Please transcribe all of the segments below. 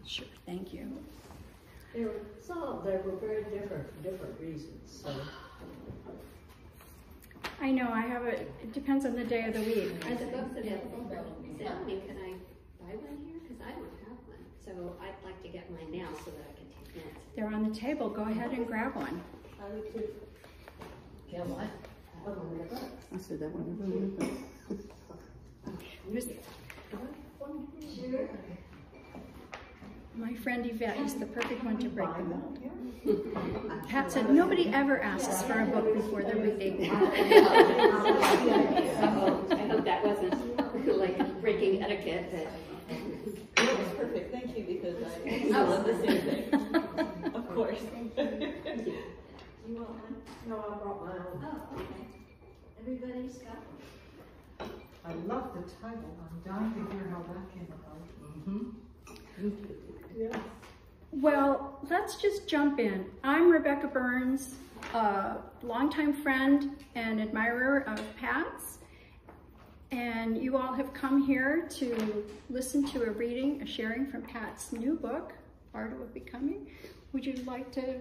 Sure, thank you. They were very different reasons. So. I know, it depends on the day of the week. Are the books available? Tell me, can I buy one here? Because I don't have one. So I'd like to get mine now so that I can take notes. They're on the table. Go ahead and grab one. I would too. Yeah, what? I said that one. Sure. My friend Yvette is the perfect one to break the mold. Pat said, nobody ever asks for a book before they're reading. I hope that wasn't like breaking etiquette. That was perfect. Thank you, because I love the same thing. Of course. You want one? No, I brought my own. Oh, okay. Everybody's got one. I love the title. I'm dying to hear how that came about. Yes. Well, let's just jump in. I'm Rebecca Burns, a longtime friend and admirer of Pat's. And you all have come here to listen to a reading, a sharing from Pat's new book, Bardo of Becoming. Would you like to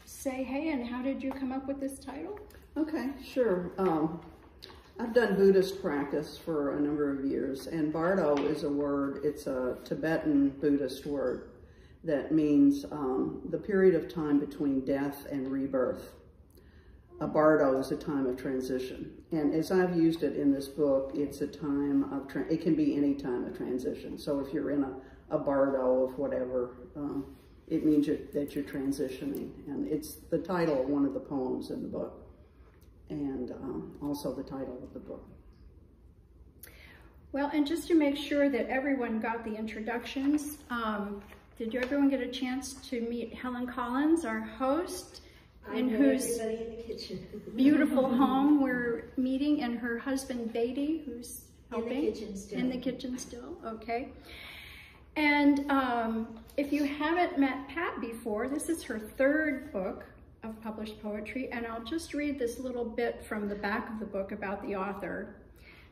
say hey, and how did you come up with this title? Okay, sure. I've done Buddhist practice for a number of years, and Bardo is a word, it's a Tibetan Buddhist word that means the period of time between death and rebirth. A bardo is a time of transition. And as I've used it in this book, it's a time of, it can be any time of transition. So if you're in a bardo of whatever, it means that you're transitioning. And it's the title of one of the poems in the book, and also the title of the book. Well, and just to make sure that everyone got the introductions, did everyone get a chance to meet Helen Collins, our host, in whose beautiful home we're meeting, and her husband Beatty, who's helping in the kitchen still. In the kitchen still, okay. And if you haven't met Pat before, this is her third book of published poetry, and I'll just read this little bit from the back of the book about the author.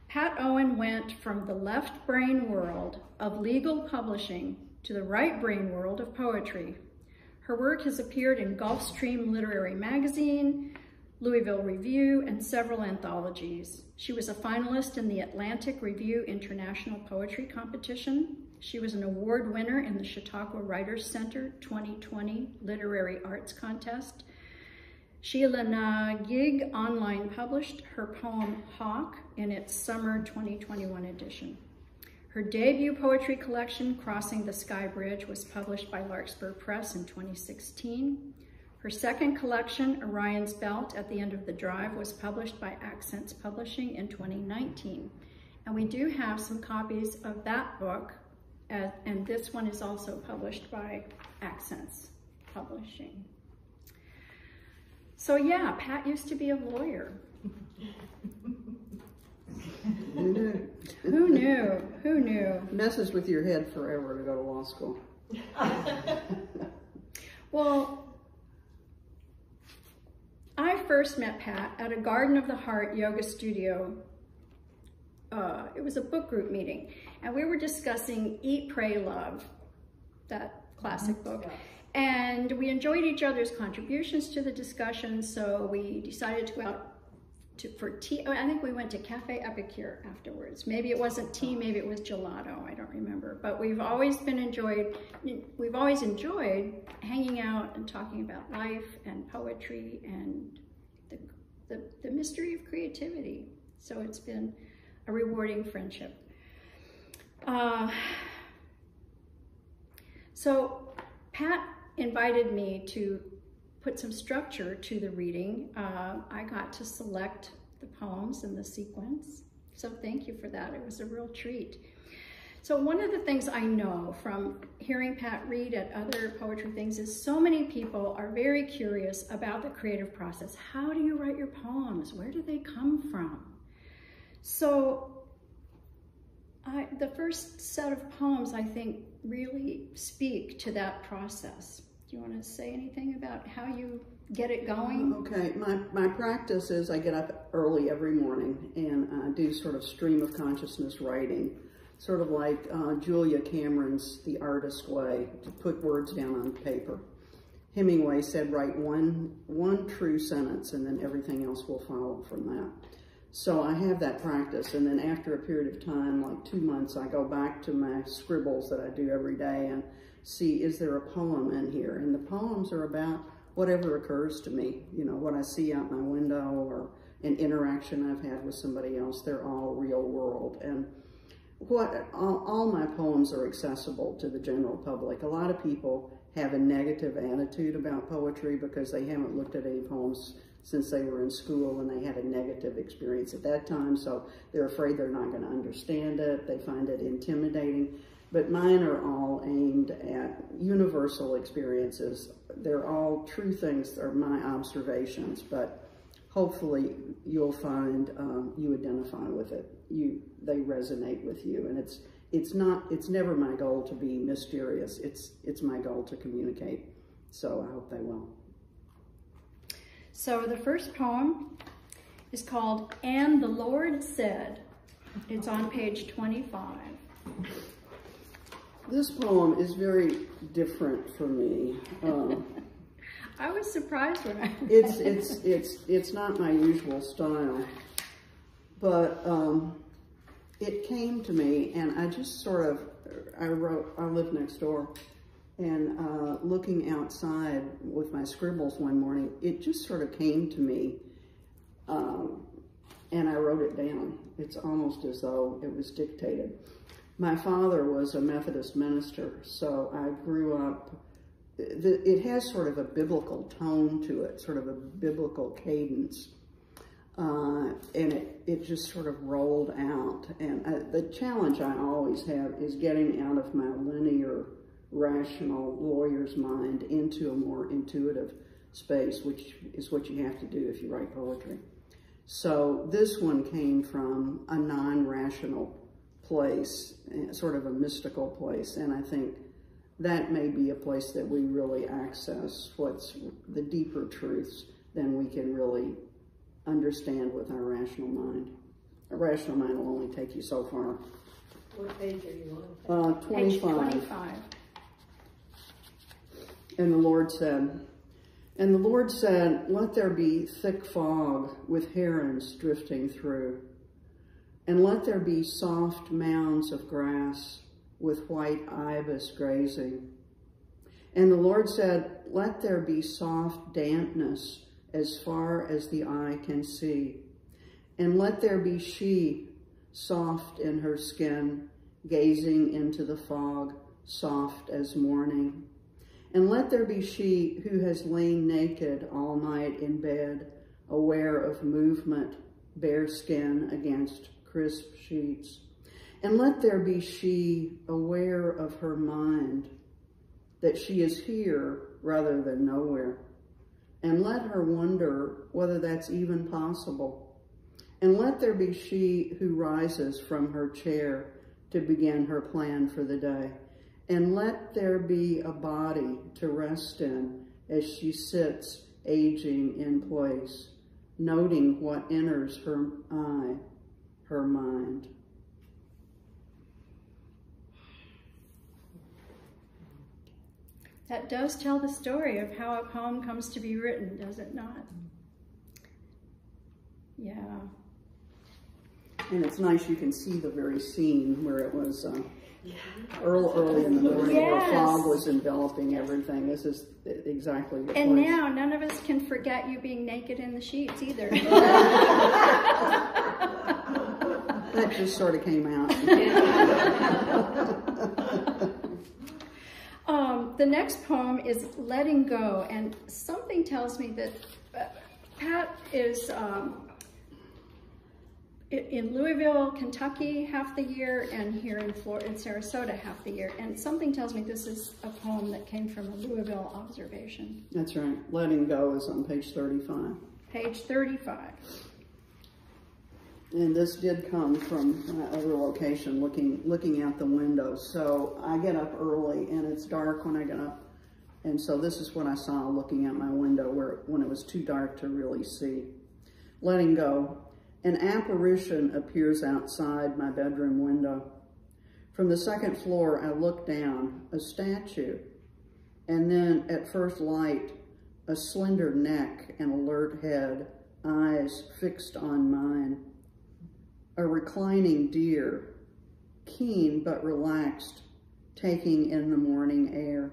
Pat Owen went from the left brain world of legal publishing to the right brain world of poetry. Her work has appeared in Gulfstream Literary Magazine, Louisville Review, and several anthologies. She was a finalist in the Atlantic Review International Poetry Competition. She was an award winner in the Chautauqua Writers Center 2020 Literary Arts Contest. Sheila Nagig online published her poem Hawk in its summer 2021 edition. Her debut poetry collection, Crossing the Sky Bridge, was published by Larkspur Press in 2016. Her second collection, Orion's Belt at the End of the Drive, was published by Accents Publishing in 2019. And we do have some copies of that book, and this one is also published by Accents Publishing. So yeah, Pat used to be a lawyer. Who knew? Who knew? Who knew? Messes with your head forever to go to law school. Well, I first met Pat at a Garden of the Heart yoga studio. It was a book group meeting, and we were discussing Eat, Pray, Love, that classic book. Yeah. And we enjoyed each other's contributions to the discussion, so we decided to go out for tea. I think we went to Cafe Epicure afterwards. Maybe it wasn't tea, maybe it was gelato, I don't remember. But we've always enjoyed hanging out and talking about life and poetry and the mystery of creativity. So it's been a rewarding friendship. So Pat invited me to put some structure to the reading. I got to select the poems in the sequence. So thank you for that. It was a real treat. So one of the things I know from hearing Pat read at other poetry things is so many people are very curious about the creative process. How do you write your poems? Where do they come from? So the first set of poems, I think, really speak to that process. Do you want to say anything about how you get it going? Okay, my practice is I get up early every morning and I do sort of stream of consciousness writing. sort of like Julia Cameron's The Artist Way, to put words down on paper. Hemingway said, write one true sentence and then everything else will follow from that. So I have that practice, and then after a period of time, like 2 months, I go back to my scribbles that I do every day and see, is there a poem in here? And the poems are about whatever occurs to me, you know, what I see out my window or an interaction I've had with somebody else. They're all real world. And all my poems are accessible to the general public. A lot of people have a negative attitude about poetry because they haven't looked at any poems since they were in school and they had a negative experience at that time, so they're afraid they're not going to understand it. They find it intimidating. But mine are all aimed at universal experiences. They're all true things. They're my observations, but hopefully you'll find you identify with it. They resonate with you, and it's never my goal to be mysterious. It's my goal to communicate. So I hope they will. So the first poem is called "And the Lord Said." It's on page 25. This poem is very different for me. I was surprised when I it's not my usual style, but it came to me, and I just sort of I live next door. And looking outside with my scribbles one morning, it just sort of came to me, and I wrote it down. It's almost as though it was dictated. My father was a Methodist minister, so I grew up, it has sort of a biblical tone to it, sort of a biblical cadence, and it just sort of rolled out. And the challenge I always have is getting out of my linear, rational lawyer's mind into a more intuitive space, which is what you have to do if you write poetry. So this one came from a non-rational place, sort of a mystical place, and I think that may be a place that we really access what's the deeper truths than we can really understand with our rational mind. A rational mind will only take you so far. What page are you on? 25. Page 25. And the Lord said, let there be thick fog with herons drifting through, and let there be soft mounds of grass with white ibis grazing. And the Lord said, let there be soft dampness as far as the eye can see, and let there be she, soft in her skin, gazing into the fog, soft as morning. And let there be she who has lain naked all night in bed, aware of movement, bare skin against crisp sheets. And let there be she aware of her mind, that she is here rather than nowhere. And let her wonder whether that's even possible. And let there be she who rises from her chair to begin her plan for the day. And let there be a body to rest in as she sits aging in place, noting what enters her eye, her mind. That does tell the story of how a poem comes to be written, does it not? Yeah. And it's nice, you can see the very scene where it was early in the morning, yes, where fog was enveloping everything. This is exactly the And place. now none of us can forget you being naked in the sheets either. That just sort of came out. The next poem is Letting Go, and something tells me that Pat is in Louisville, Kentucky half the year, and here in Sarasota half the year. And something tells me this is a poem that came from a Louisville observation. That's right. Letting Go is on page 35. Page 35. And this did come from my other location, looking out the window. So I get up early, and it's dark when I get up. And so this is what I saw looking out my window when it was too dark to really see. Letting go. An apparition appears outside my bedroom window. From the second floor, I look down, a statue, and then at first light, a slender neck and alert head, eyes fixed on mine. A reclining deer, keen but relaxed, taking in the morning air.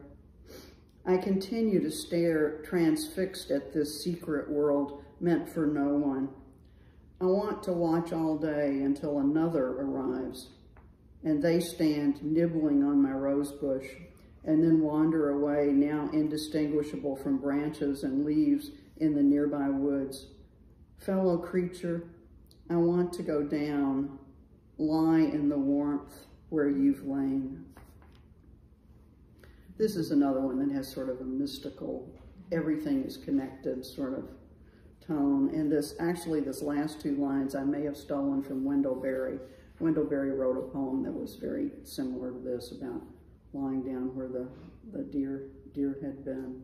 I continue to stare transfixed at this secret world meant for no one. I want to watch all day until another arrives, and they stand nibbling on my rose bush, and then wander away, now indistinguishable from branches and leaves in the nearby woods. Fellow creature, I want to go down, lie in the warmth where you've lain. This is another one that has sort of a mystical, everything is connected sort of tone. And this last two lines I may have stolen from Wendell Berry. Wendell Berry wrote a poem that was very similar to this, about lying down where the deer had been.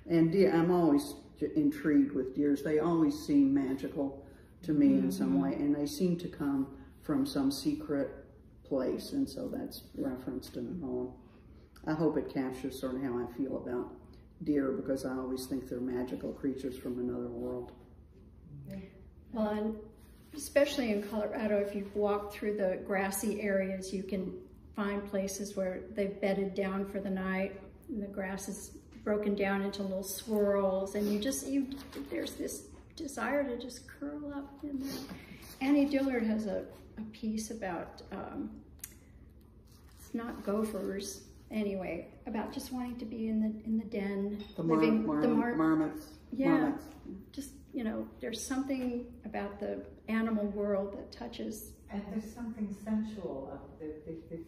And deer, I'm always intrigued with deers. They always seem magical to me in some way, and they seem to come from some secret place, and so that's referenced in the poem. I hope it captures sort of how I feel about deer, because I always think they're magical creatures from another world. Well, and especially in Colorado, if you've walked through the grassy areas, you can find places where they've bedded down for the night, and the grass is broken down into little swirls, and there's this desire to just curl up in there. Annie Dillard has a piece about, it's not gophers, anyway, about just wanting to be in the den, Marmots. Yeah, marmots. just, there's something about the animal world that touches. And there's something sensual of the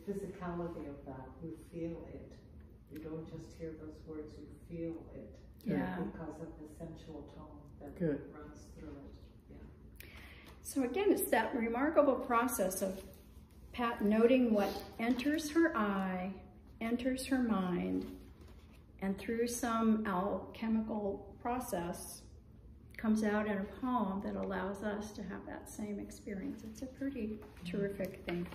physicality of that. You feel it. You don't just hear those words, you feel it. Yeah. Because of the sensual tone that runs through it. Yeah. So again, it's that remarkable process of Pat noting what enters her eye, enters her mind, and through some alchemical process comes out in a poem that allows us to have that same experience. It's a pretty terrific thing.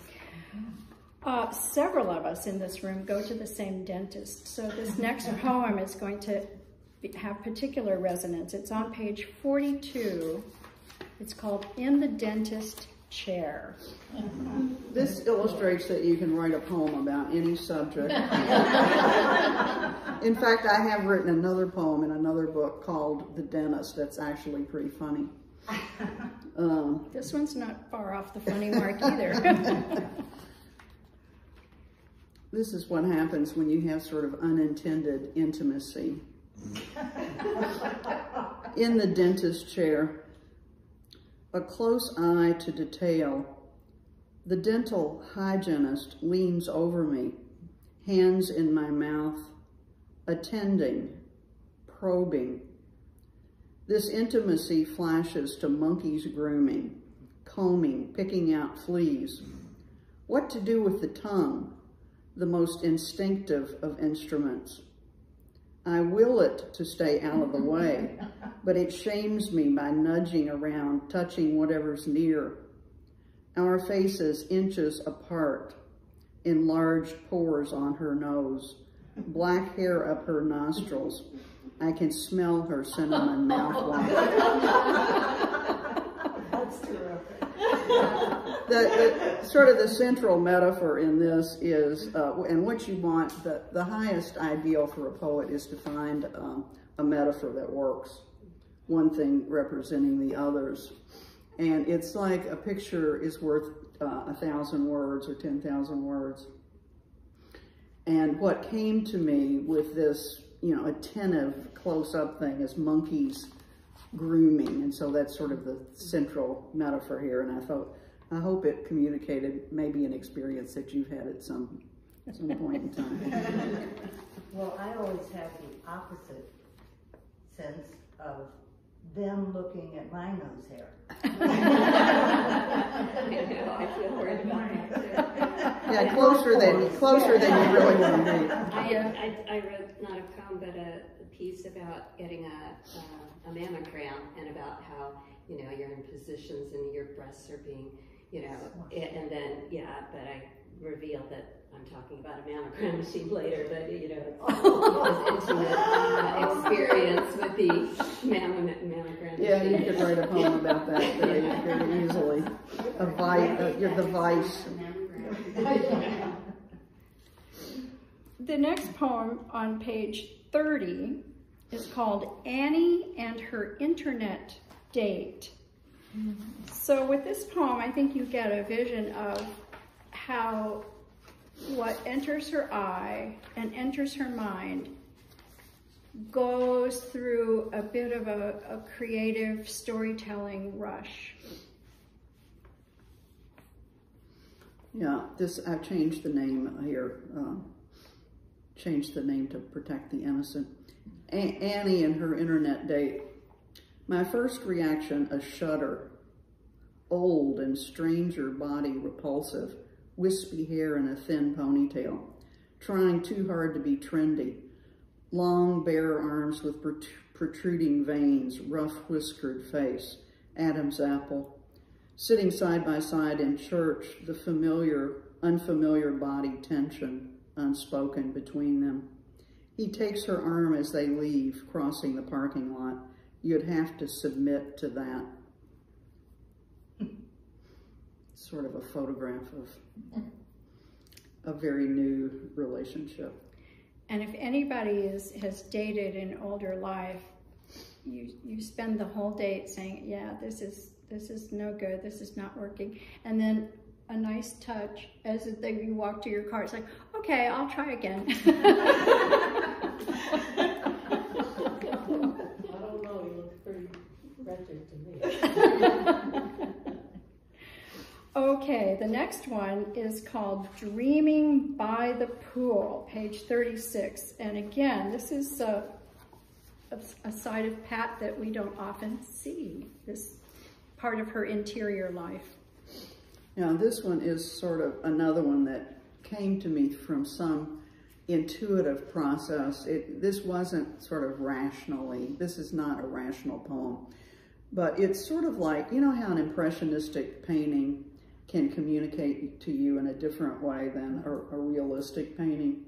Several of us in this room go to the same dentist, so this next poem is going to have particular resonance. It's on page 42. It's called In the Dentist Chair. This illustrates that you can write a poem about any subject. In fact, I have written another poem in another book called The Dentist that's actually pretty funny. This one's not far off the funny mark either. This is what happens when you have sort of unintended intimacy. In the dentist chair, a close eye to detail, the dental hygienist leans over me, hands in my mouth, attending, probing. This intimacy flashes to monkeys grooming, combing, picking out fleas. What to do with the tongue, the most instinctive of instruments. I will it to stay out of the way, but it shames me by nudging around, touching whatever's near. Our faces inches apart, enlarged pores on her nose, black hair up her nostrils. I can smell her cinnamon mouthwash. That's terrific. Sort of the central metaphor in this is, and what you want, the highest ideal for a poet is to find a metaphor that works, one thing representing the others. And it's like a picture is worth 1,000 words or 10,000 words. And what came to me with this, attentive close-up thing is monkeys grooming. And so that's sort of the central metaphor here. And I thought, I hope it communicated maybe an experience that you've had at some point in time. Well, I always have the opposite sense of them looking at my nose hair. I feel worried about that too. Yeah, closer than you really want to be. I wrote not a poem, but a piece about getting a mammogram, and about how you're in positions and your breasts are being you know, and then, yeah, but I revealed that I'm talking about a mammogram machine later, but, you know, it's intimate experience with the mammogram Yeah, you machine. could write a poem about that very easily. The vice. The next poem on page 30 is called Annie and Her Internet Date. So with this poem, I think you get a vision of how what enters her eye and enters her mind goes through a bit of a creative storytelling rush. Yeah, I've changed the name here. Changed the name to protect the innocent. Annie and Her Internet Date. My first reaction, a shudder. Old and stranger body repulsive, wispy hair in a thin ponytail, trying too hard to be trendy. Long, bare arms with protruding veins, rough whiskered face, Adam's apple. Sitting side by side in church, the familiar, unfamiliar body tension unspoken between them. He takes her arm as they leave, crossing the parking lot. You'd have to submit to that. Sort of a photograph of a very new relationship. And if anybody has dated in older life, you spend the whole date saying, yeah, this is no good, this is not working. And then a nice touch as you walk to your car. It's like, okay, I'll try again. I don't know, he looks pretty wretched to me. Okay, the next one is called Dreaming by the Pool, page 36. And again, this is a side of Pat that we don't often see, this part of her interior life. Now, this one is sort of another one that came to me from some intuitive process. This wasn't sort of rationally, this is not a rational poem, but it's sort of like, you know how an impressionistic painting can communicate to you in a different way than a realistic painting.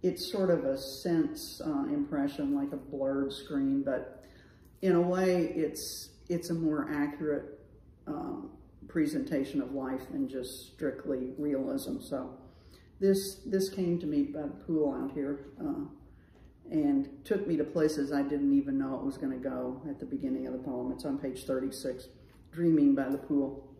It's sort of a sense impression, like a blurred screen, but in a way it's a more accurate presentation of life than just strictly realism. So this came to me by the pool out here and took me to places I didn't even know it was going to go at the beginning of the poem. It's on page 36, Dreaming by the Pool.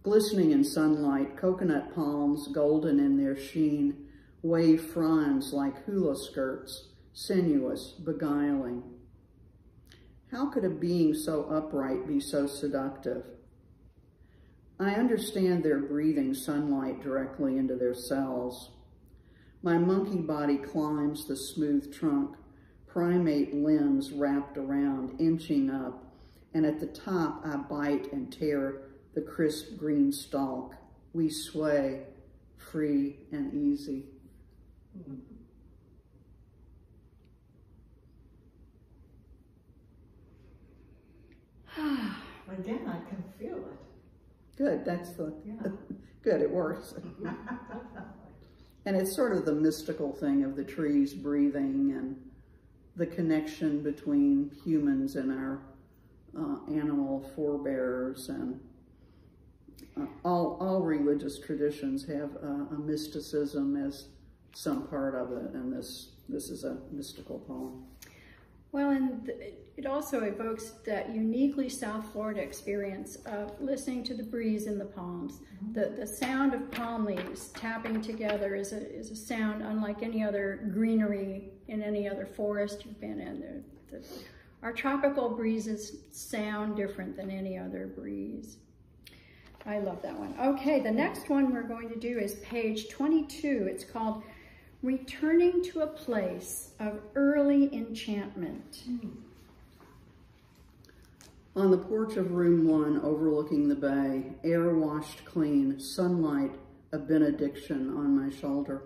Glistening in sunlight, coconut palms golden in their sheen, wave fronds like hula skirts, sinuous, beguiling. How could a being so upright be so seductive? I understand they're breathing sunlight directly into their cells. My monkey body climbs the smooth trunk, primate limbs wrapped around, inching up, and at the top I bite and tear the crisp green stalk. We sway, free and easy. Again, I can feel it. Good, that's Yeah. good, it works. And it's sort of the mystical thing of the trees breathing and the connection between humans and our animal forebears, and all religious traditions have a mysticism as some part of it, and this is a mystical poem. Well, and it also evokes that uniquely South Florida experience of listening to the breeze in the palms. The sound of palm leaves tapping together is a sound unlike any other greenery in any other forest you've been in. Our tropical breezes sound different than any other breeze. I love that one. Okay, the next one we're going to do is page 22. It's called Returning to a Place of Early Enchantment. On the porch of room 1 overlooking the bay, air washed clean, sunlight a benediction on my shoulder.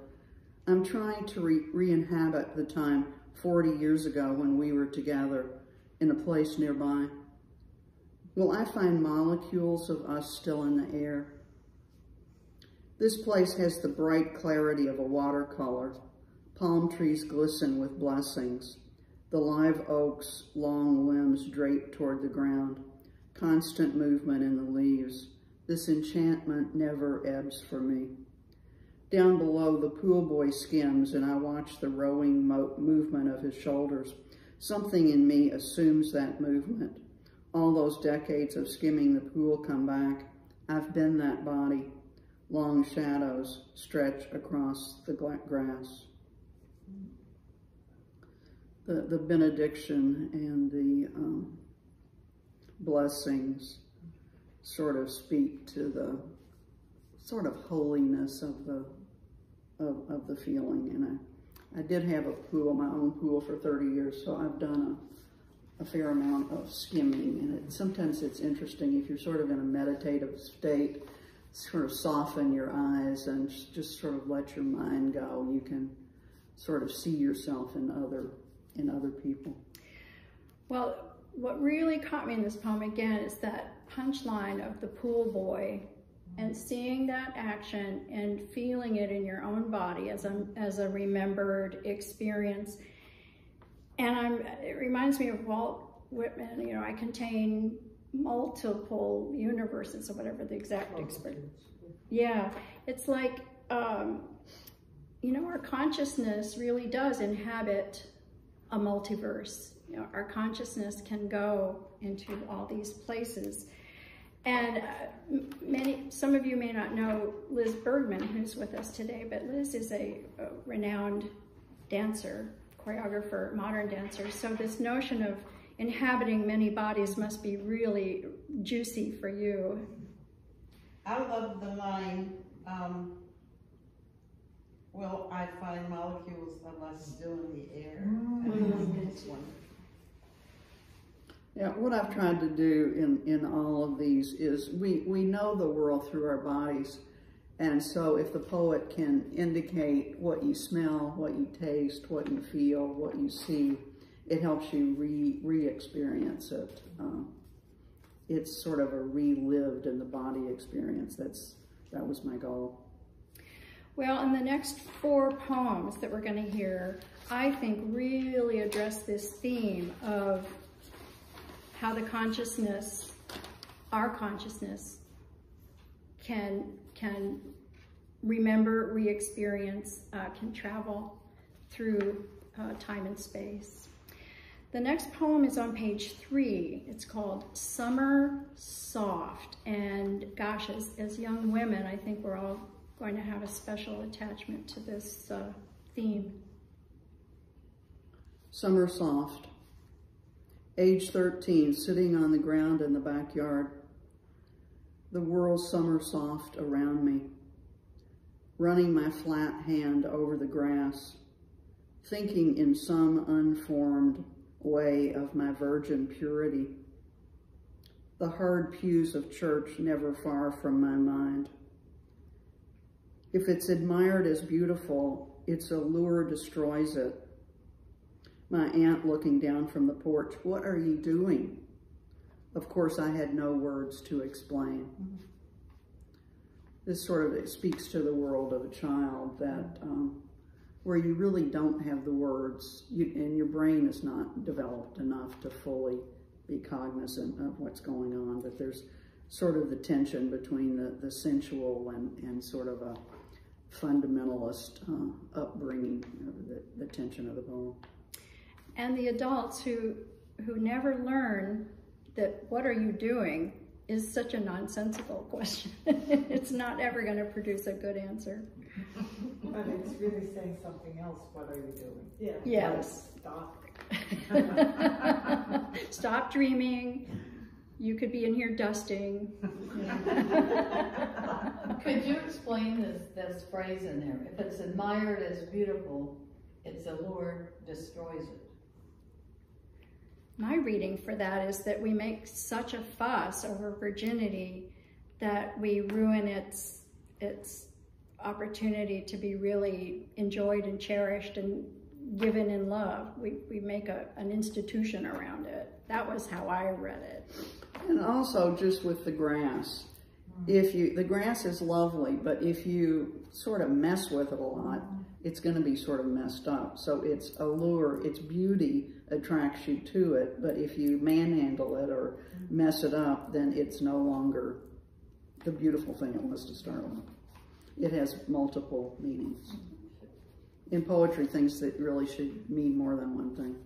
I'm trying to re-inhabit the time 40 years ago when we were together in a place nearby. Will I find molecules of us still in the air? This place has the bright clarity of a watercolor. Palm trees glisten with blessings. The live oak's long limbs drape toward the ground. Constant movement in the leaves. This enchantment never ebbs for me. Down below, the pool boy skims, and I watch the rowing movement of his shoulders. Something in me assumes that movement. All those decades of skimming the pool come back. I've been that body. Long shadows stretch across the grass. The benediction and the blessings sort of speak to the sort of holiness of the feeling. And I did have a pool, my own pool, for 30 years, so I've done a fair amount of skimming. And sometimes it's interesting if you're sort of in a meditative state, sort of soften your eyes and just sort of let your mind go. You can sort of see yourself in other people. Well, what really caught me in this poem again is that punchline of the pool boy, and seeing that action and feeling it in your own body as a remembered experience. And it reminds me of Walt Whitman. You know, I contain multiple universes, or whatever the exact expression. Yeah, it's like, you know, our consciousness really does inhabit a multiverse. You know, our consciousness can go into all these places. And some of you may not know Liz Bergman, who's with us today, but Liz is a renowned dancer, choreographer, modern dancer. So this notion of inhabiting many bodies must be really juicy for you. I love the line, will I find molecules of us still in the air? I think that's one. Yeah, what I've tried to do in all of these is we know the world through our bodies. And so if the poet can indicate what you smell, what you taste, what you feel, what you see, it helps you re-experience it. It's sort of a relived in the body experience. That was my goal. Well, and the next 4 poems that we're going to hear, I think really address this theme of how the consciousness, our consciousness, can remember, re-experience, can travel through time and space. The next poem is on page 3. It's called Summer Soft. And gosh, as young women, I think we're all going to have a special attachment to this theme. Summer Soft. Age 13, sitting on the ground in the backyard. The world's summer soft around me. Running my flat hand over the grass. Thinking in some unformed way of my virgin purity. The hard pews of church never far from my mind. If it's admired as beautiful, its allure destroys it. My aunt looking down from the porch, what are you doing? Of course, I had no words to explain. This sort of, it speaks to the world of a child that, where you really don't have the words, and your brain is not developed enough to fully be cognizant of what's going on, but there's sort of the tension between the sensual and sort of a fundamentalist upbringing, the tension of the poem. And the adults who never learn that what are you doing is such a nonsensical question. It's not ever going to produce a good answer. But it's really saying something else. What are you doing? Yeah. Yes. Stop. Stop dreaming. You could be in here dusting. Could you explain this phrase in there? If it's admired as beautiful, its allure destroys it. My reading for that is that we make such a fuss over virginity that we ruin its opportunity to be really enjoyed and cherished and given in love. We make an institution around it. That was how I read it. And also just with the grass. The grass is lovely, but if you sort of mess with it a lot, it's going to be sort of messed up. So its allure, its beauty attracts you to it, but if you manhandle it or mess it up, then it's no longer the beautiful thing it was to start with. It has multiple meanings. In poetry, things that really should mean more than one thing.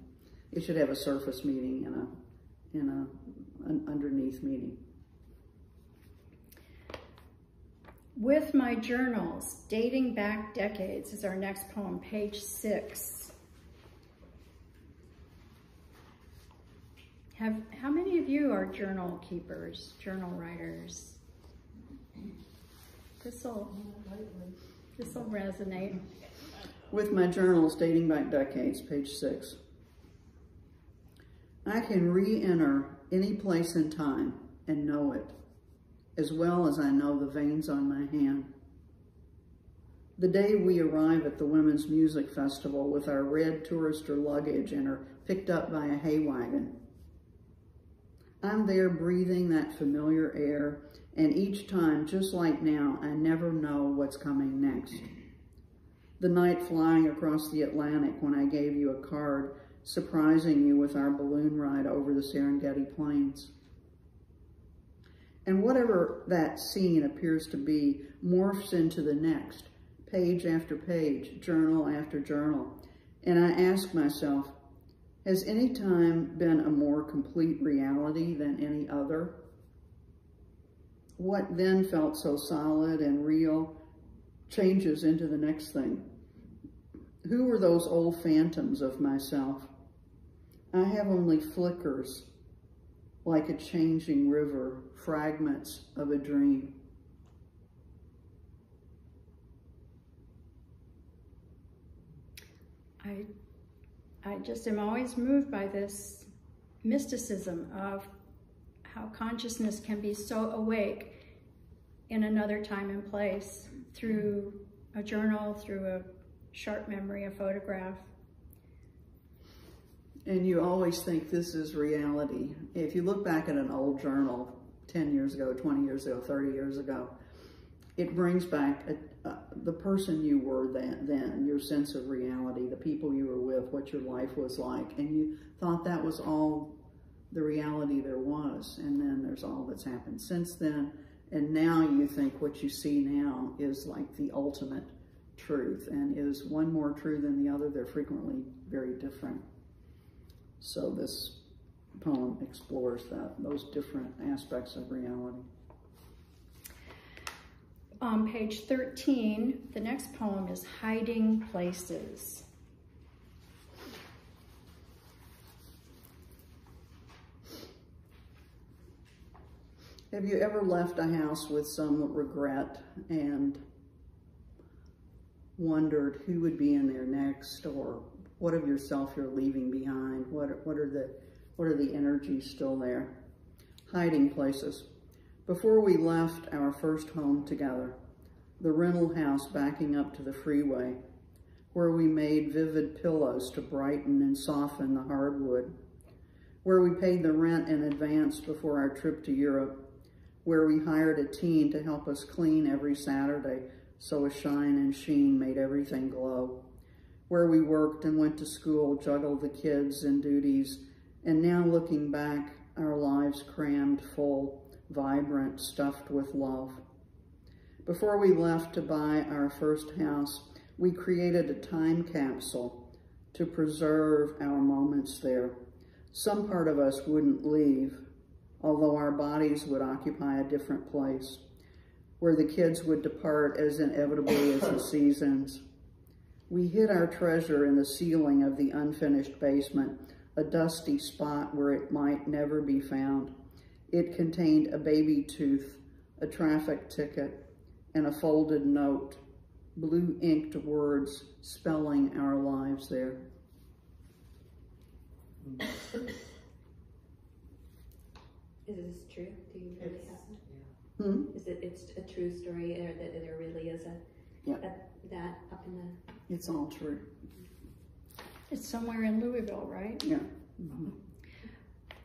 It should have a surface meaning and an underneath meaning. With my journals, dating back decades, is our next poem, page 6. How many of you are journal keepers, journal writers? This'll resonate. With my journals, dating back decades, page 6. I can re-enter any place in time and know it, as well as I know the veins on my hand. The day we arrive at the Women's Music Festival with our red tourister luggage and are picked up by a hay wagon. I'm there breathing that familiar air, and each time, just like now, I never know what's coming next. The night flying across the Atlantic when I gave you a card, surprising you with our balloon ride over the Serengeti Plains. And whatever that scene appears to be morphs into the next, page after page, journal after journal. And I ask myself, has any time been a more complete reality than any other? What then felt so solid and real changes into the next thing. Who were those old phantoms of myself? I have only flickers, like a changing river, fragments of a dream. I just am always moved by this mysticism of how consciousness can be so awake in another time and place through a journal, through a sharp memory, a photograph. And you always think this is reality. If you look back at an old journal 10 years ago, 20 years ago, 30 years ago, it brings back the person you were then, your sense of reality, the people you were with, what your life was like, and you thought that was all the reality there was, and then there's all that's happened since then, and now you think what you see now is like the ultimate truth, and is one more true than the other? They're frequently very different. So this poem explores those different aspects of reality. On page 13, the next poem is Hiding Places. Have you ever left a house with some regret and wondered who would be in there next, or what of yourself you're leaving behind? What are the energies still there? Hiding places. Before we left our first home together, the rental house backing up to the freeway, where we made vivid pillows to brighten and soften the hardwood, where we paid the rent in advance before our trip to Europe, where we hired a teen to help us clean every Saturday so a shine and sheen made everything glow, where we worked and went to school, juggled the kids and duties, and now looking back, our lives crammed full, vibrant, stuffed with love. Before we left to buy our first house, we created a time capsule to preserve our moments there. Some part of us wouldn't leave, although our bodies would occupy a different place, where the kids would depart as inevitably as the seasons. We hid our treasure in the ceiling of the unfinished basement, a dusty spot where it might never be found. It contained a baby tooth, a traffic ticket, and a folded note, blue inked words spelling our lives there. Is this true? Do you really have it? Hmm? Is it's a true story, or that there really is that up in the... It's all true. It's somewhere in Louisville, right? Yeah.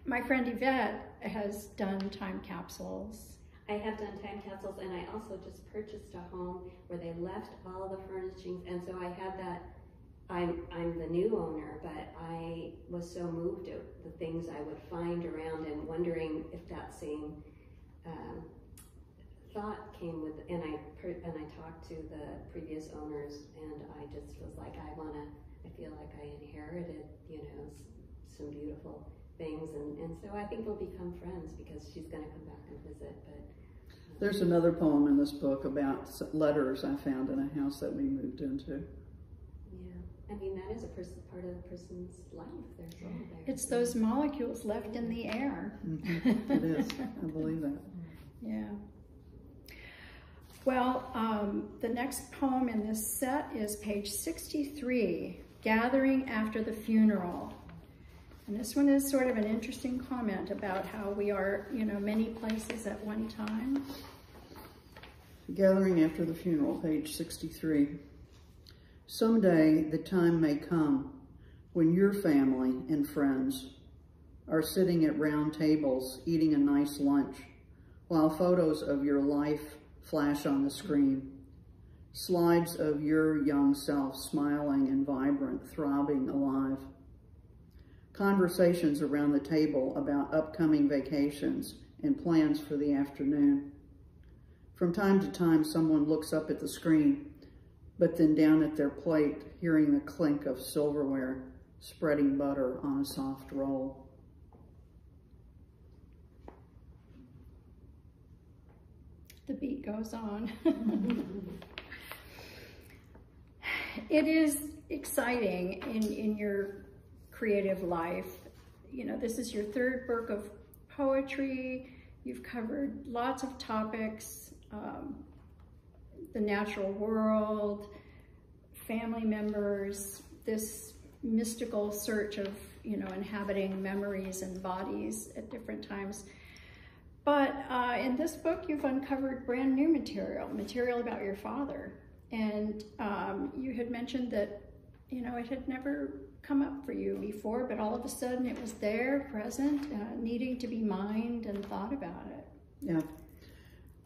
My friend Yvette has done time capsules. I have done time capsules, and I also just purchased a home where they left all the furnishings, and so I had that. I'm the new owner, but I was so moved at the things I would find around, and wondering if that same thought came with. And I talked to the previous owners, and I just was like, I feel like I inherited, some beautiful things, and so I think we'll become friends because she's going to come back and visit. But there's another poem in this book about letters I found in a house that we moved into. Yeah, I mean, that is part of a person's life. There's all there. It's those molecules left in the air. Mm-hmm. It is. I believe that. Yeah. Well, the next poem in this set is page 63, Gathering After the Funeral. And this one is sort of an interesting comment about how we are, many places at one time. Gathering After the Funeral, page 63. Someday the time may come when your family and friends are sitting at round tables eating a nice lunch while photos of your life flash on the screen. Slides of your young self smiling and vibrant, throbbing alive. Conversations around the table about upcoming vacations and plans for the afternoon. From time to time, someone looks up at the screen, but then down at their plate, hearing the clink of silverware, spreading butter on a soft roll. The beat goes on. It is exciting in your creative life. This is your third book of poetry. You've covered lots of topics, the natural world, family members, this mystical search of, inhabiting memories and bodies at different times. But in this book, you've uncovered brand new material about your father. And you had mentioned that, it had never come up for you before, but all of a sudden it was there, present, needing to be mined and thought about it. Yeah.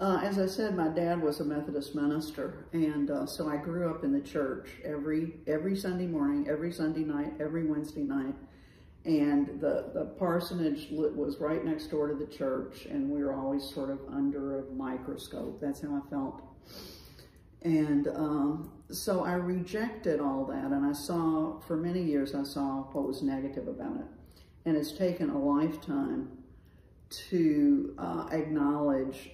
As I said, my dad was a Methodist minister, and so I grew up in the church every Sunday morning, every Sunday night, every Wednesday night. And the parsonage was right next door to the church, and we were always sort of under a microscope. That's how I felt. And so I rejected all that, and for many years, I saw what was negative about it. And it's taken a lifetime to acknowledge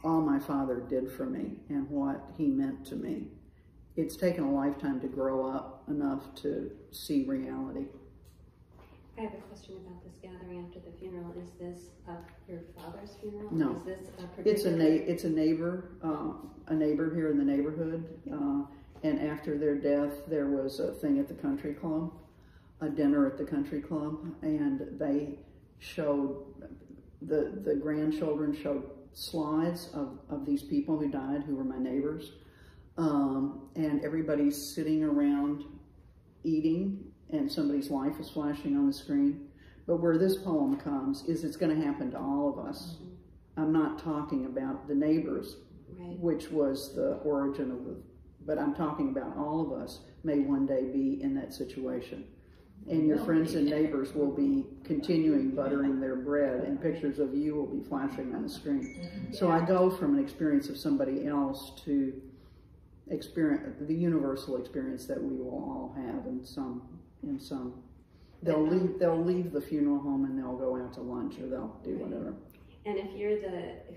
all my father did for me and what he meant to me. It's taken a lifetime to grow up enough to see reality. I have a question about this gathering after the funeral. Is this your father's funeral? No, is this a particular... it's a neighbor here in the neighborhood. And after their death, there was a thing at the country club, a dinner at the country club, and they showed the grandchildren showed slides of these people who died, who were my neighbors, and everybody's sitting around eating. And somebody's life is flashing on the screen. But where this poem comes is it's going to happen to all of us. Mm-hmm. I'm not talking about the neighbors, right, which was the origin of but I'm talking about all of us may one day be in that situation. And your friends and neighbors will be continuing buttering their bread, and pictures of you will be flashing on the screen. So I go from an experience of somebody else to experience the universal experience that we will all have in some. They'll leave the funeral home and they'll go out to lunch, or they'll do whatever. And if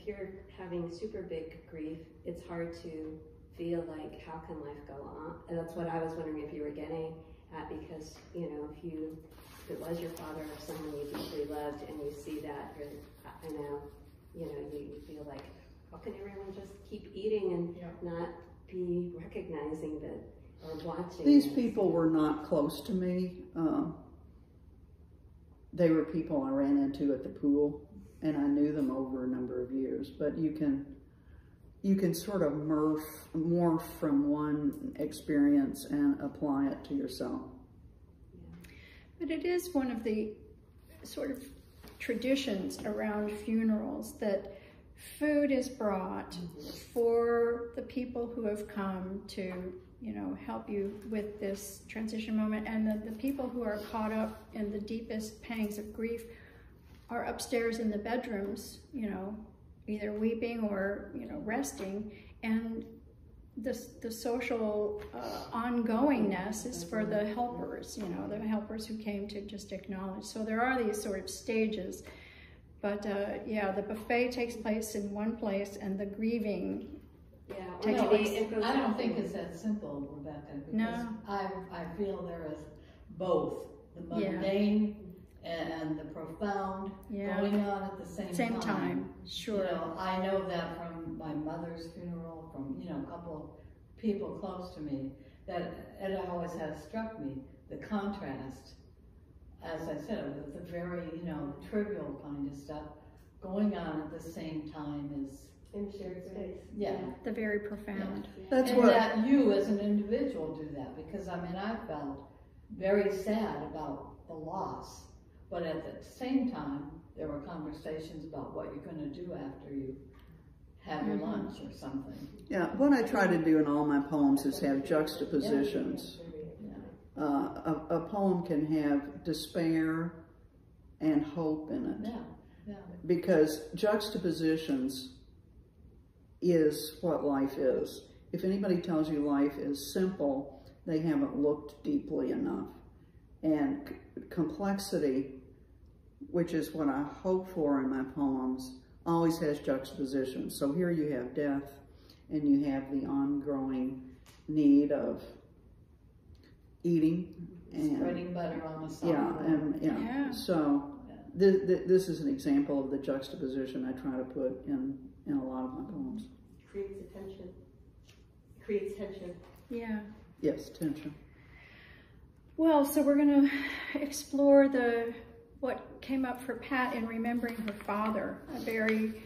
you're having super big grief, it's hard to feel like, how can life go on? And that's what I was wondering if you were getting at, because if it was your father or someone you deeply loved and you see that, you feel like, how can everyone just keep eating and not be recognizing that? Or watching. These people were not close to me. They were people I ran into at the pool, and I knew them over a number of years. But you can sort of morph from one experience and apply it to yourself. But it is one of the sort of traditions around funerals, that food is brought for the people who have come to, you know, help you with this transition moment, and the people who are caught up in the deepest pangs of grief are upstairs in the bedrooms, you know, either weeping or, you know, resting. And the social ongoingness is for the helpers, you know, the helpers who came to just acknowledge. So there are these sort of stages. But yeah, the buffet takes place in one place, and the grieving takes place. I don't think it's that simple, Rebecca, because No. I feel there is both the mundane and the profound going on at the same time. Sure. You know, I know that from my mother's funeral, from, you know, a couple of people close to me, that it always has struck me, the contrast, as I said, with the very, you know, trivial kind of stuff going on at the same time is In shared space. Yeah. The very profound. That's and what. that you as an individual do that, because I mean, I felt very sad about the loss, but at the same time, there were conversations about what you're going to do after you have your lunch or something. Yeah, what I try to do in all my poems is have juxtapositions. A poem can have despair and hope in it. Yeah. Because juxtapositions is what life is. If anybody tells you life is simple, they haven't looked deeply enough. And complexity, which is what I hope for in my poems, always has juxtapositions. So here you have death, and you have the ongoing need of eating and spreading butter on the side. So this is an example of the juxtaposition I try to put in a lot of my poems. Creates attention. Creates tension. Yeah. Yes, tension. Well, so we're going to explore what came up for Pat in remembering her father, a very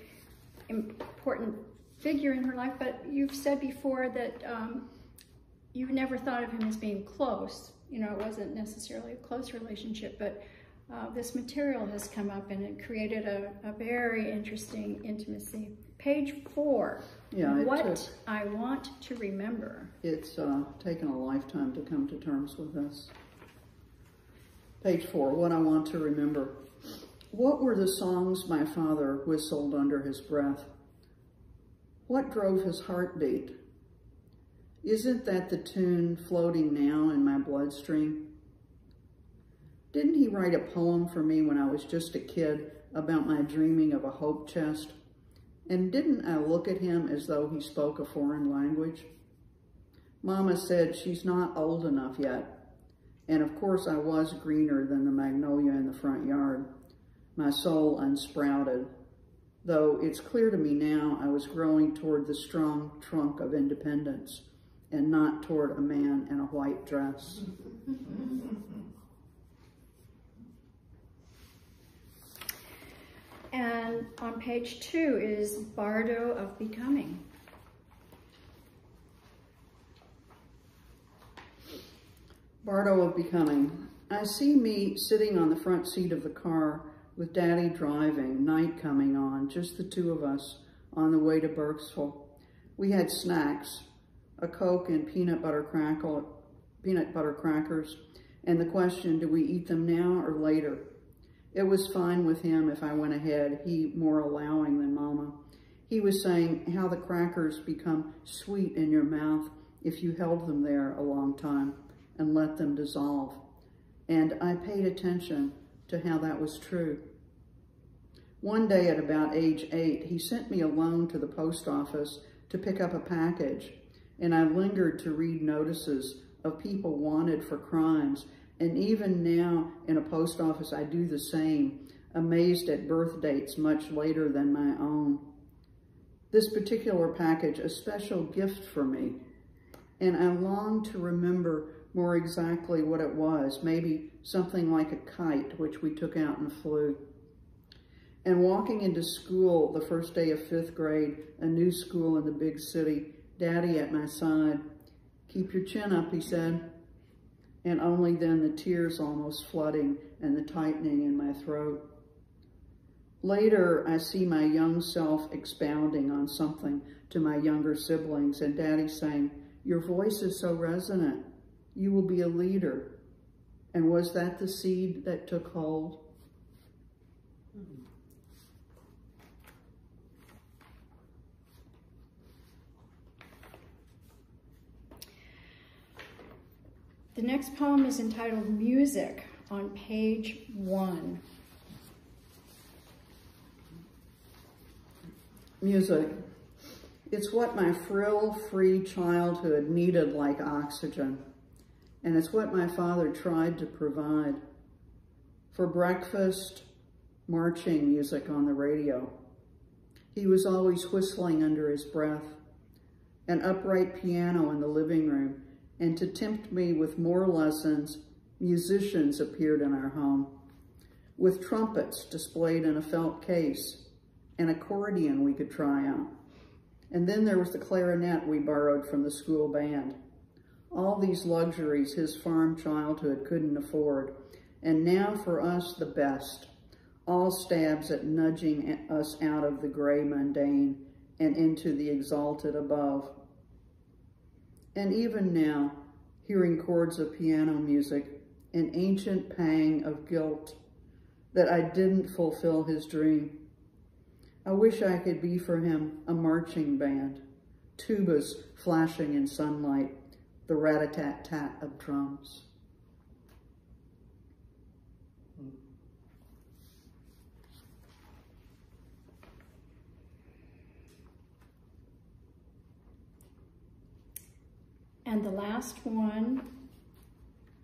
important figure in her life. But you've said before that you never thought of him as being close. You know, it wasn't necessarily a close relationship, but this material has come up and it created a very interesting intimacy. Page 4, what I want to remember. It's taken a lifetime to come to terms with this. Page 4, what I want to remember. What were the songs my father whistled under his breath? What drove his heartbeat? Isn't that the tune floating now in my bloodstream? Didn't he write a poem for me when I was just a kid about my dreaming of a hope chest? And didn't I look at him as though he spoke a foreign language? Mama said she's not old enough yet. And of course I was greener than the magnolia in the front yard, my soul unsprouted, though it's clear to me now I was growing toward the strong trunk of independence and not toward a man in a white dress. And on page 2 is Bardo of Becoming. Bardo of Becoming. I see me sitting on the front seat of the car with Daddy driving, night coming on, just the two of us on the way to Berksville. We had snacks, a Coke and peanut butter crackers, and the question, do we eat them now or later? It was fine with him if I went ahead, he more allowing than Mama. He was saying how the crackers become sweet in your mouth if you held them there a long time and let them dissolve. And I paid attention to how that was true. One day at about age 8, he sent me alone to the post office to pick up a package, and I lingered to read notices of people wanted for crimes. And even now in a post office, I do the same, amazed at birth dates much later than my own. This particular package, a special gift for me, and I long to remember more exactly what it was, maybe something like a kite, which we took out and flew. And walking into school the first day of 5th grade, a new school in the big city, Daddy at my side. Keep your chin up, he said. And only then the tears almost flooding and the tightening in my throat. Later, I see my young self expounding on something to my younger siblings, and Daddy saying, "Your voice is so resonant. You will be a leader." And was that the seed that took hold? The next poem is entitled Music on page 1. Music. It's what my frill-free childhood needed like oxygen, and it's what my father tried to provide. For breakfast, marching music on the radio. He was always whistling under his breath. An upright piano in the living room, and to tempt me with more lessons, musicians appeared in our home, with trumpets displayed in a felt case, an accordion we could try out. And then there was the clarinet we borrowed from the school band. All these luxuries his farm childhood couldn't afford, and now for us the best, all stabs at nudging us out of the gray mundane and into the exalted above. And even now, hearing chords of piano music, an ancient pang of guilt that I didn't fulfill his dream. I wish I could be for him a marching band, tubas flashing in sunlight, the rat-a-tat-tat of drums. And the last one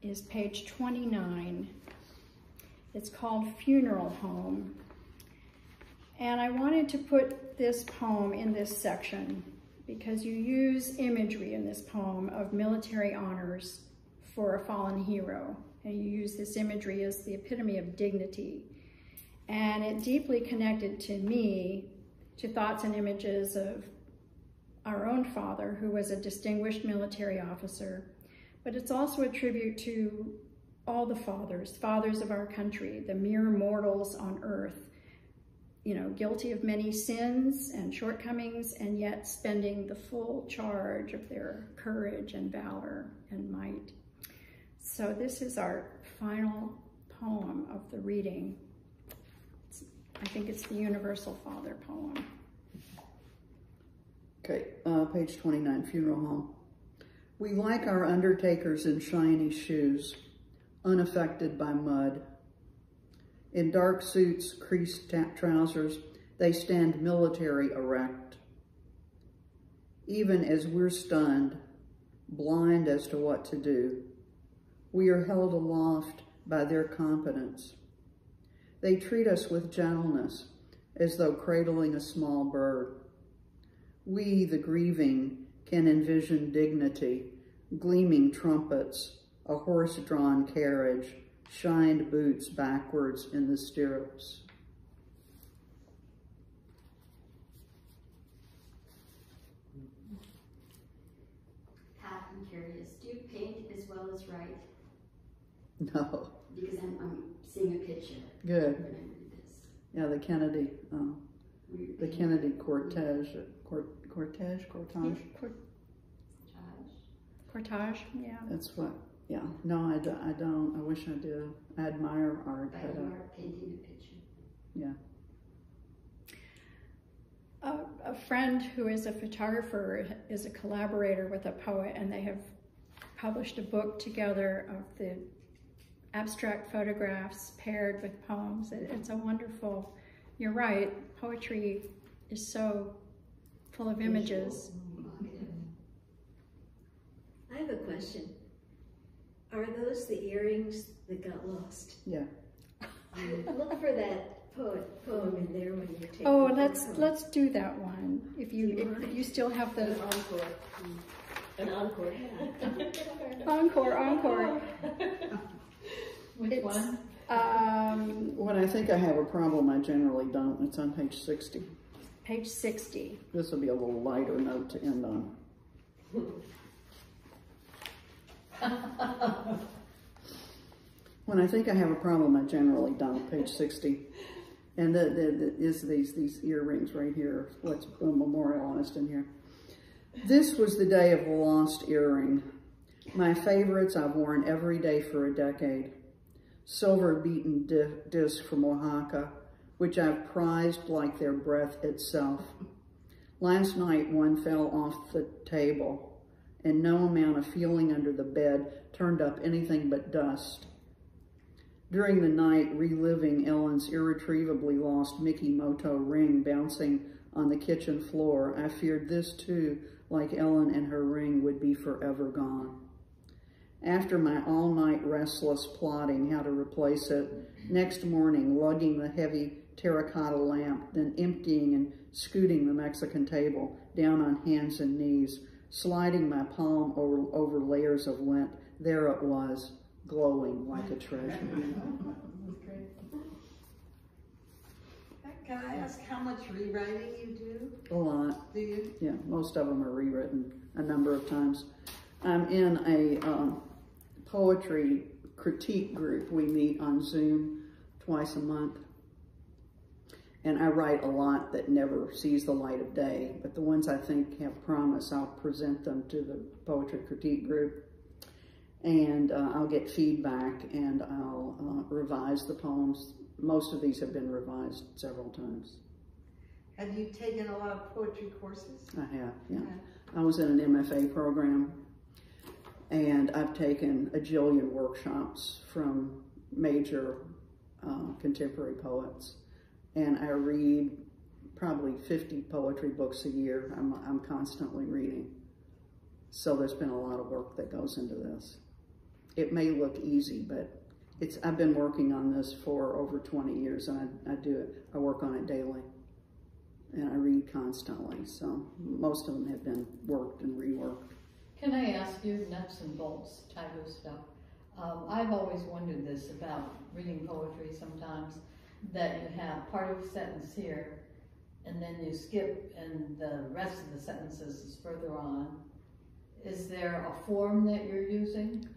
is page 29. It's called Funeral Home. And I wanted to put this poem in this section because you use imagery in this poem of military honors for a fallen hero. And you use this imagery as the epitome of dignity. And it deeply connected to me to thoughts and images of our own father, who was a distinguished military officer, but it's also a tribute to all the fathers of our country, the mere mortals on earth, you know, guilty of many sins and shortcomings, and yet spending the full charge of their courage and valor and might. So this is our final poem of the reading. I think it's the Universal Father poem. Okay, page 29, Funeral Home. We like our undertakers in shiny shoes, unaffected by mud. In dark suits, creased trousers, they stand military erect. Even as we're stunned, blind as to what to do, we are held aloft by their competence. They treat us with gentleness, as though cradling a small bird. We, the grieving, can envision dignity, gleaming trumpets, a horse-drawn carriage, shined boots backwards in the stirrups. Pat, I'm curious, do you paint as well as write? No. Because I'm seeing a picture. Good. When I read this. Yeah, the Kennedy cortege. Cortege, yeah. That's what, yeah. No, I don't. I wish I did. I admire art. But you are painting a picture. Yeah. A friend who is a photographer is a collaborator with a poet, and they have published a book together of the abstract photographs paired with poems. It's a wonderful, you're right, poetry is so full of images. I have a question. Are those the earrings that got lost? Yeah. Look for that poem in there when you take. Oh, let's do that one. If you still have the An encore. encore. Which one? When I think I have a problem, I generally don't. It's on page 60. Page 60. This will be a little lighter note to end on. When I think I have a problem, I generally don't. Page 60. And is these earrings right here. Let's memorialize in here. This was the day of the lost earring. My favorites I've worn every day for a decade. Silver beaten disc from Oaxaca, which I've prized like their breath itself. Last night one fell off the table, and no amount of feeling under the bed turned up anything but dust. During the night, reliving Ellen's irretrievably lost Mikimoto ring bouncing on the kitchen floor, I feared this too, like Ellen and her ring, would be forever gone. After my all-night restless plotting how to replace it, next morning lugging the heavy terracotta lamp, then emptying and scooting the Mexican table down on hands and knees, sliding my palm over layers of lint, there it was, glowing like a treasure. Can I ask how much rewriting you do? A lot. Do you? Yeah, most of them are rewritten a number of times. I'm in a poetry critique group. We meet on Zoom twice a month. And I write a lot that never sees the light of day, but the ones I think have promise, I'll present them to the poetry critique group. And I'll get feedback, and I'll revise the poems. Most of these have been revised several times. Have you taken a lot of poetry courses? I have, yeah. I was in an MFA program, and I've taken a jillion workshops from major contemporary poets. And I read probably 50 poetry books a year. I'm constantly reading. So there's been a lot of work that goes into this. It may look easy, but I've been working on this for over 20 years, and I work on it daily. And I read constantly, so most of them have been worked and reworked. Can I ask you nuts and bolts type of stuff? I've always wondered this about reading poetry sometimes, that you have part of a sentence here, and then you skip, and the rest of the sentences is further on. Is there a form that you're using?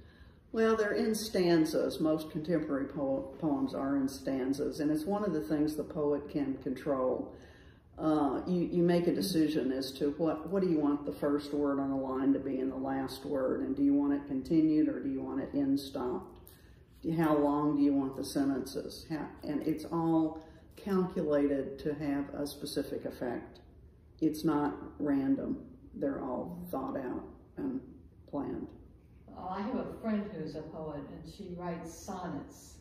Well, they're in stanzas. Most contemporary poems are in stanzas, and it's one of the things the poet can control. You make a decision as to what do you want the first word on the line to be and the last word, and do you want it continued or do you want it end stopped? How long do you want the sentences? And it's all calculated to have a specific effect. It's not random. They're all thought out and planned. I have a friend who's a poet, and she writes sonnets.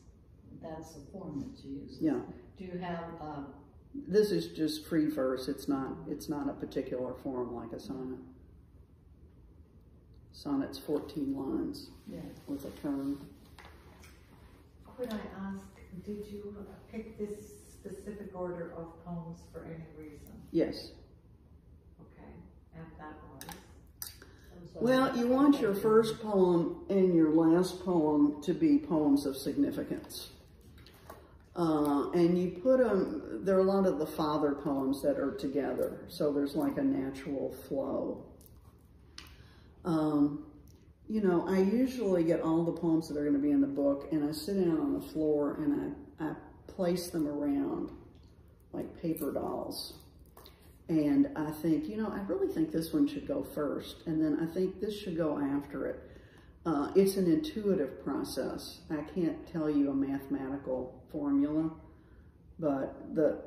That's the form that she uses. Yeah. Do you have? This is just free verse. It's not a particular form like a sonnet. Sonnet's 14 lines with a turn. Could I ask, did you pick this specific order of poems for any reason? Yes. Okay, and that was? Well, you want your first poem and your last poem to be poems of significance. And you put them, there are a lot of the father poems that are together, so there's like a natural flow. You know, I usually get all the poems that are going to be in the book, and I sit down on the floor and I place them around like paper dolls. And I think, you know, I really think this one should go first, and then I think this should go after it. It's an intuitive process. I can't tell you a mathematical formula, but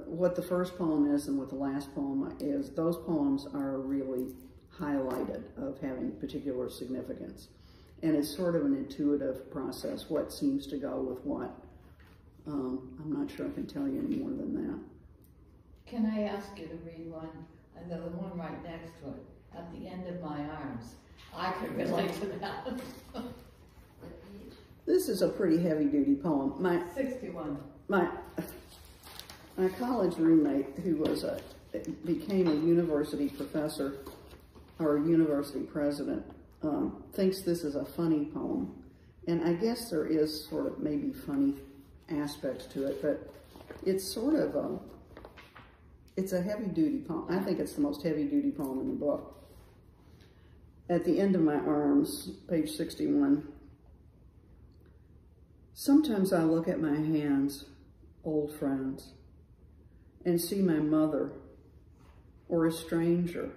what the first poem is and what the last poem is, those poems are really highlighted of having particular significance. And it's sort of an intuitive process, what seems to go with what. I'm not sure I can tell you any more than that. Can I ask you to read one, and the one right next to it, At the End of My Arms? I could relate to that. This is a pretty heavy-duty poem. 61. My college roommate, who became a university professor or university president, thinks this is a funny poem. And I guess there is sort of maybe funny aspects to it, but it's sort of it's a heavy-duty poem. I think it's the most heavy-duty poem in the book. At the End of My Arms, page 61. Sometimes I look at my hands, old friends, and see my mother or a stranger,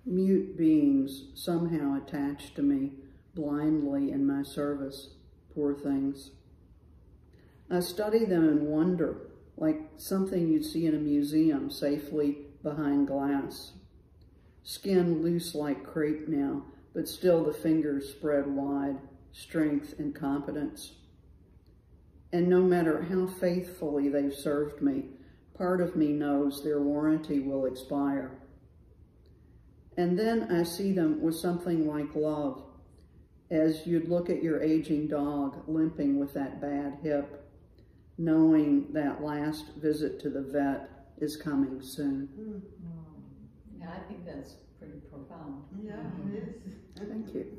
mute beings somehow attached to me blindly in my service, poor things. I study them and wonder, like something you'd see in a museum safely behind glass. Skin loose like crepe now, but still the fingers spread wide, strength and competence. And no matter how faithfully they've served me, part of me knows their warranty will expire. And then I see them with something like love, as you'd look at your aging dog limping with that bad hip, knowing that last visit to the vet is coming soon. Yeah, I think that's pretty profound. Yeah, it is. Thank you.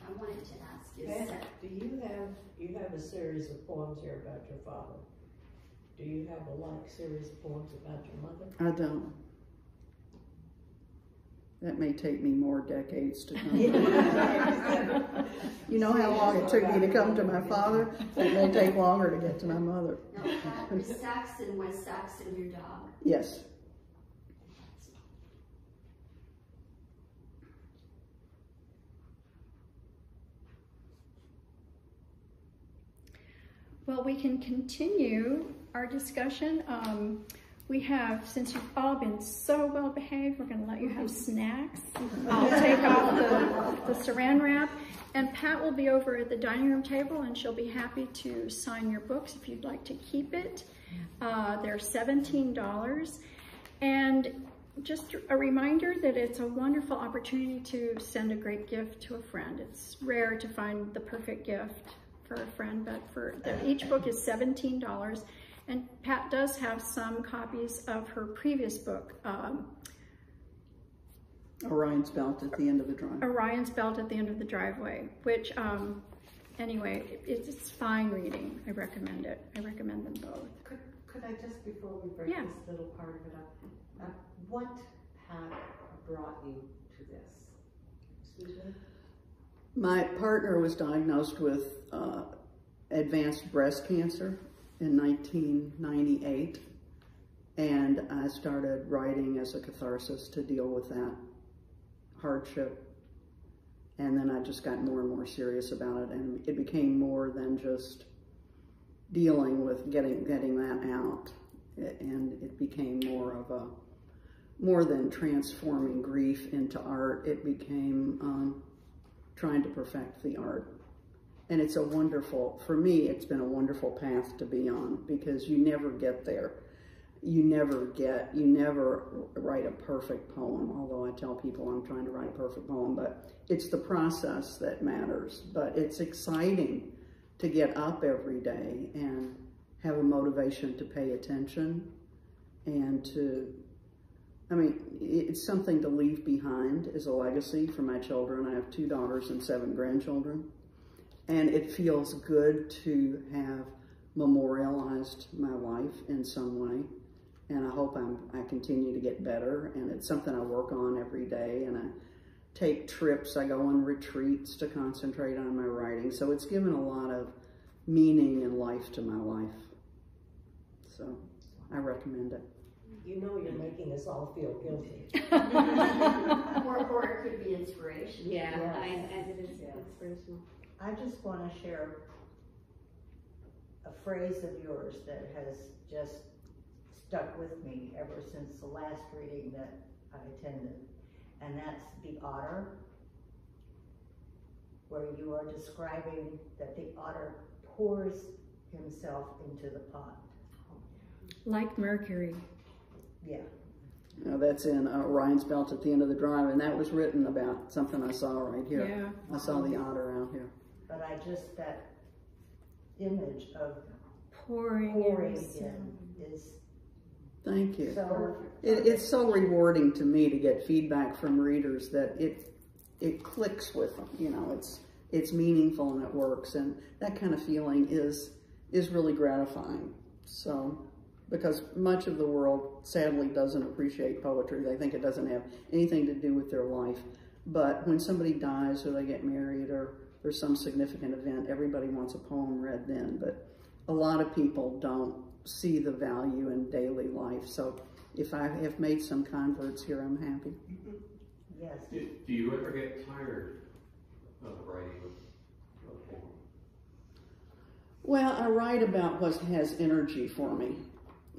I wanted to ask you, Pat, do you have a series of poems here about your father? Do you have a like series of poems about your mother? I don't. That may take me more decades to come. You know how long it took me to come to my father? It may take longer to get to my mother. now, Pat, is Saxon, was Saxon your dog? Yes. Well, we can continue our discussion. We have, since you've all been so well behaved, we're going to let you have snacks. I'll take off the saran wrap. And Pat will be over at the dining room table, and she'll be happy to sign your books if you'd like to keep it. They're $17. And just a reminder that it's a wonderful opportunity to send a great gift to a friend. It's rare to find the perfect gift for a friend, but each book is $17. And Pat does have some copies of her previous book, Orion's Belt at the End of the Driveway. Orion's Belt at the End of the Driveway, which, anyway, it's fine reading. I recommend it. I recommend them both. Could I just, before we break Yeah. this little part of it up, what, Pat, brought you to this? Excuse me? My partner was diagnosed with advanced breast cancer in 1998, and I started writing as a catharsis to deal with that hardship. And then I just got more and more serious about it, and it became more than just dealing with getting that out, and it became more than transforming grief into art. It became trying to perfect the art. And it's a wonderful, for me, it's been a wonderful path to be on, because you never get there. You never write a perfect poem, although I tell people I'm trying to write a perfect poem, but it's the process that matters. But it's exciting to get up every day and have a motivation to pay attention and it's something to leave behind as a legacy for my children. I have 2 daughters and 7 grandchildren. And it feels good to have memorialized my life in some way. And I hope I continue to get better. And it's something I work on every day. And I take trips. I go on retreats to concentrate on my writing. So it's given a lot of meaning and life to my life. So I recommend it. You know you're making us all feel guilty. Or it could be inspiration. Yeah, Yes. it is inspirational. I just want to share a phrase of yours that has just stuck with me ever since the last reading that I attended, and that's the otter, where you are describing that the otter pours himself into the pond. Like Mercury. Yeah. That's in Orion's Belt at the End of the Drive, and that was written about something I saw right here. Yeah. I saw the otter out here. But that image of Pouring pouring in. in is Thank you. so... It's so rewarding to me to get feedback from readers that it clicks with them. You know, it's meaningful and it works, and that kind of feeling is really gratifying. So, because much of the world sadly doesn't appreciate poetry. They think it doesn't have anything to do with their life. But when somebody dies or they get married or there's some significant event, everybody wants a poem read then. But a lot of people don't see the value in daily life. So if I have made some converts here, I'm happy. Yes. Do you ever get tired of writing a poem? Well, I write about what has energy for me.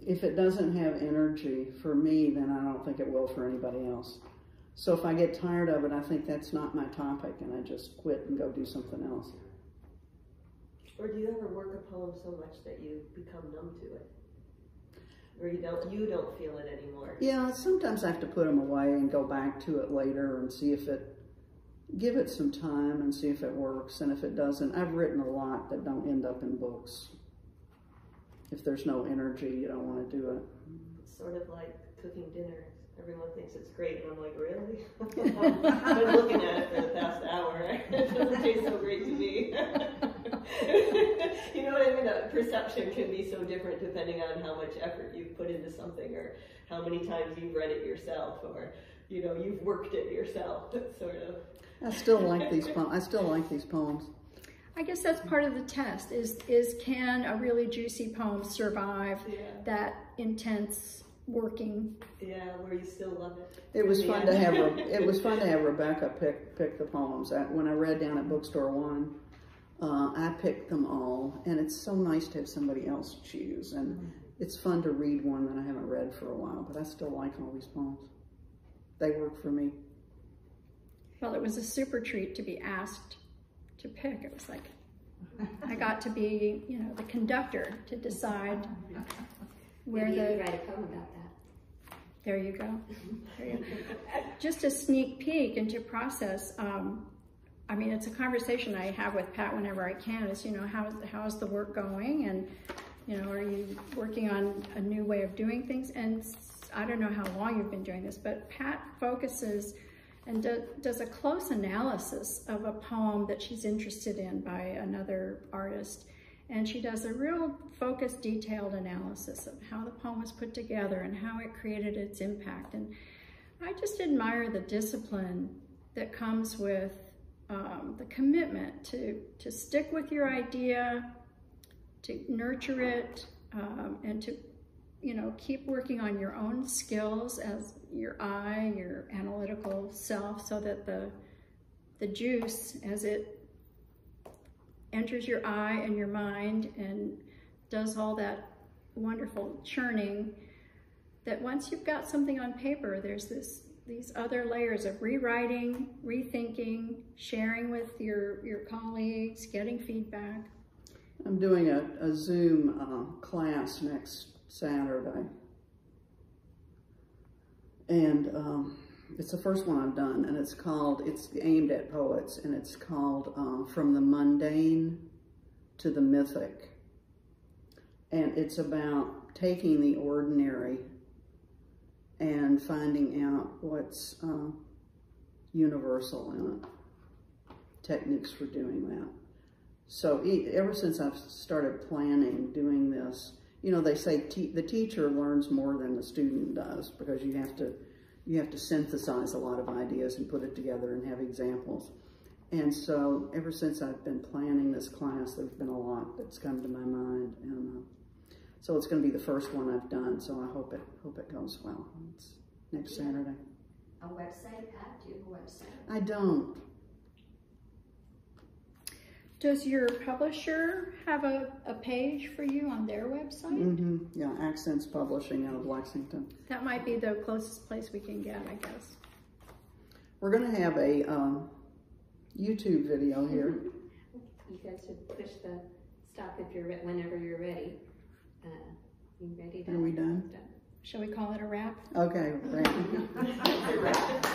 If it doesn't have energy for me, then I don't think it will for anybody else. So if I get tired of it, I think that's not my topic, and I just quit and go do something else. Or do you ever work a poem so much that you become numb to it? Or you don't feel it anymore? Yeah, sometimes I have to put them away and go back to it later and see if it, give it some time and see if it works. And if it doesn't, I've written a lot that don't end up in books. If there's no energy, you don't want to do it. It's sort of like cooking dinner. Everyone thinks it's great, and I'm like, really? I've been looking at it for the past hour. It doesn't taste so great to me. You know what I mean? The perception can be so different depending on how much effort you've put into something, or how many times you've read it yourself, or you've worked it yourself. It's sort of. I still like these poems. I guess that's part of the test. Is can a really juicy poem survive that intense working? Yeah, where you still love it. It was fun to have Rebecca pick the poems. When I read down at Bookstore One, I picked them all, and it's so nice to have somebody else choose. And it's fun to read one that I haven't read for a while, but I still like all these poems. They work for me. Well, it was a super treat to be asked to pick. It was like I got to be, the conductor to decide where Maybe you could write a poem about that. There you go. There you go. Just a sneak peek into process. I mean, it's a conversation I have with Pat whenever I can. Is how's the work going, and are you working on a new way of doing things? And I don't know how long you've been doing this, but Pat focuses and does a close analysis of a poem that she's interested in by another artist. And she does a real focused, detailed analysis of how the poem was put together and how it created its impact. And I just admire the discipline that comes with the commitment to stick with your idea, to nurture it, and to keep working on your own skills as your eye, your analytical self, so that the juice, as it enters your eye and your mind and does all that wonderful churning, that once you've got something on paper, there's these other layers of rewriting, rethinking, sharing with your colleagues, getting feedback. I'm doing a Zoom class next Saturday, and it's the first one I've done, and it's aimed at poets, and it's called From the Mundane to the Mythic. And it's about taking the ordinary and finding out what's universal in it, techniques for doing that. So ever since I've started planning doing this, they say the teacher learns more than the student does, because you have to synthesize a lot of ideas and put it together and have examples. And so ever since I've been planning this class, there's been a lot that's come to my mind. And so it's going to be the first one I've done, so I hope it goes well. It's next Saturday. A website, Pat? Do you have a website? I don't. Does your publisher have a page for you on their website? Mm-hmm. Yeah, Accents Publishing out of Lexington. That might be the closest place we can get, I guess. We're going to have a YouTube video here. You guys should push the stop whenever you're ready. You ready? Are we done? Shall we call it a wrap? Okay, wrap.